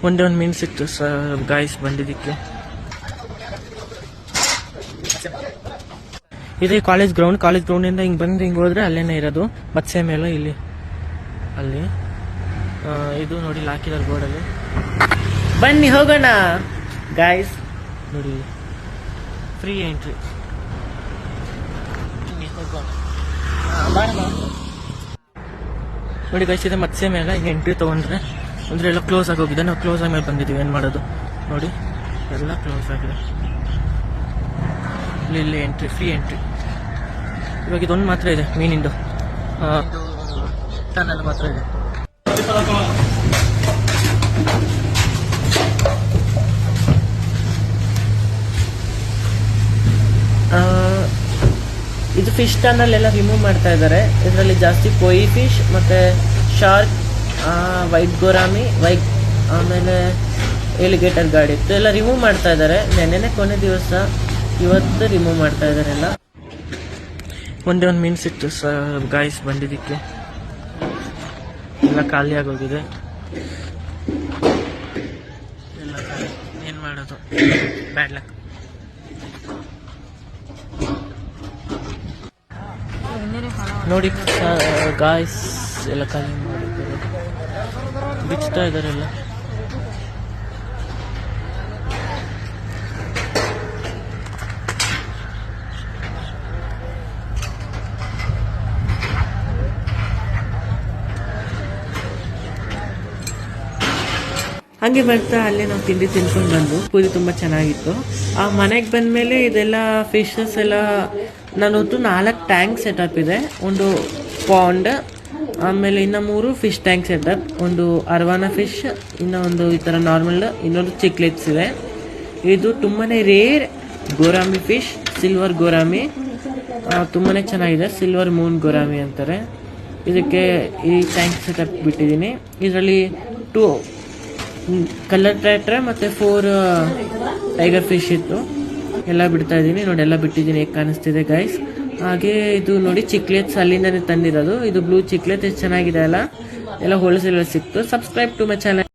ಒಂದೇ ಒಂದು ಮೀನು ಸಿಕ್ತು ಗಾಯ್ಸ್ ಬಂದಿದ್ದಕ್ಕೆ. ಇದು ಕಾಲೇಜ್ ಗ್ರೌಂಡಿಂದ ಹಿಂಗೆ ಬಂದು ಹಿಂಗೆ ಹೋದ್ರೆ ಅಲ್ಲೇನೇ ಇರೋದು ಮತ್ಸ್ಯ ಮೇಲೆ ಇಲ್ಲಿ ಅಲ್ಲಿ. ಇದು ನೋಡಿ ಹಾಕಿದ್ದಾರೆ ಬೋರ್ಡಲ್ಲಿ. ಬನ್ನಿ ಹೋಗೋಣ ಗಾಯ್ಸ್. ನೋಡಿ ಫ್ರೀ ಎಂಟ್ರಿ. ನೋಡಿ ಗೈಸ್ ಇದೆ ಮತ್ಸ್ಯ ಮೇಲೆ ಈಗ ಎಂಟ್ರಿ ತೊಗೊಂಡ್ರೆ ಅಂದರೆ ಎಲ್ಲ ಕ್ಲೋಸ್ ಆಗಿ ಹೋಗಿದೆ. ನಾವು ಕ್ಲೋಸ್ ಆಗಿ ಮೇಲೆ ಬಂದಿದ್ದೀವಿ. ಏನು ಮಾಡೋದು ನೋಡಿ, ಎಲ್ಲ ಕ್ಲೋಸ್ ಆಗಿದೆ. ಇಲ್ಲಿ ಎಂಟ್ರಿ, ಫ್ರೀ ಎಂಟ್ರಿ. ಇವಾಗ ಇದೊಂದು ಮಾತ್ರ ಇದೆ ಮೀನಿಂದು ಟನಲ್ ಮಾತ್ರ ಇದೆ. ಇದು ಫಿಶ್ ಟನಲ್ ಎಲ್ಲ ರಿಮೂವ್ ಮಾಡ್ತಾ ಇದ್ದಾರೆ. ಇದರಲ್ಲಿ ಜಾಸ್ತಿ ಕೊಯ್ ಫಿಶ್ ಮತ್ತು ಶಾರ್ಕ್, ವೈಟ್ ಗೋರಾಮಿ, ಆಮೇಲೆ ಎಲಿಗೇಟರ್ ಗಾಡಿ ಇತ್ತು ಎಲ್ಲ ರಿಮೂವ್ ಮಾಡ್ತಾ ಇದ್ದಾರೆ. ನೆನ್ನೆನೆ ಕೊನೆ ದಿವಸ, ಇವತ್ತು ರಿಮೂವ್ ಮಾಡ್ತಾ ಇದ್ದಾರೆ ಎಲ್ಲ. ಒಂದೇ ಒಂದು ಮೀನು ಸಿಕ್ತು ಗಾಯ್ಸ್ ಬಂದಿದ್ದಕ್ಕೆ. ಎಲ್ಲ ಖಾಲಿ ಆಗೋಗಿದೆ. ಎಲ್ಲ ಏನು ಮಾಡೋದು, ಬ್ಯಾಡ್ ಲಕ್. ನೋಡಿ ಗಾಯ್ಸ್ ಎಲ್ಲ ಖಾಲಿ ಮಾಡಿದ್ದಾರೆ, ಬಿಚ್ತಾ ಇದ್ದಾರೆ ಎಲ್ಲ. ಹಂಗೆ ಬರ್ತಾ ಅಲ್ಲೇ ನಾವು ತಿಂಡಿ ತಿನ್ಕೊಂಡು ಬಂದು ಪೂರಿ ತುಂಬ ಚೆನ್ನಾಗಿತ್ತು. ಆ ಮನೆಗೆ ಬಂದಮೇಲೆ ಇದೆಲ್ಲ ಫಿಶಸ್ ಎಲ್ಲ ನಾನೊತ್ತು 4 ಟ್ಯಾಂಕ್ ಸೆಟಪ್ ಇದೆ. ಒಂದು ಪಾಂಡ್, ಆಮೇಲೆ ಇನ್ನು 3 ಫಿಶ್ ಟ್ಯಾಂಕ್ ಸೆಟಪ್, ಒಂದು ಅರ್ವಾನ ಫಿಶ್, ಇನ್ನು ಒಂದು ಈ ಥರ ನಾರ್ಮಲ್, ಇನ್ನೊಂದು ಚಿಕ್ಲೆಟ್ಸ್ ಇದೆ. ಇದು ತುಂಬಾ ರೇರ್ ಗೋರಾಮಿ ಫಿಶ್, ಸಿಲ್ವರ್ ಗೋರಾಮಿ, ತುಂಬಾ ಚೆನ್ನಾಗಿದೆ. ಸಿಲ್ವರ್ ಮೂನ್ ಗೋರಾಮಿ ಅಂತಾರೆ ಇದಕ್ಕೆ. ಈ ಟ್ಯಾಂಕ್ ಸೆಟಪ್ ಬಿಟ್ಟಿದ್ದೀನಿ. ಇದರಲ್ಲಿ 2 ಕಲರ್ ಟ್ರ್ಯಾಟ್ರೆ ಮತ್ತು 4 ಟೈಗರ್ ಫಿಶ್ ಇತ್ತು. ಎಲ್ಲ ಬಿಡ್ತಾ ಇದ್ದೀನಿ ನೋಡಿ, ಎಲ್ಲ ಬಿಟ್ಟಿದ್ದೀನಿ. ಹೇಗೆ ಕಾಣಿಸ್ತಿದೆ ಗೈಸ್. ಹಾಗೆ ಇದು ನೋಡಿ ಚಿಕ್ಲೆಟ್ಸ್ ಅಲ್ಲಿಂದನೇ ತಂದಿರೋದು. ಇದು ಬ್ಲೂ ಚಿಕ್ಲೆಟ್ ಎಷ್ಟು ಚೆನ್ನಾಗಿದೆ ಅಲ್ಲ. ಎಲ್ಲ ಹೋಲ್ಸೇಲ್ ಸಿಕ್ತು. Subscribe to my channel.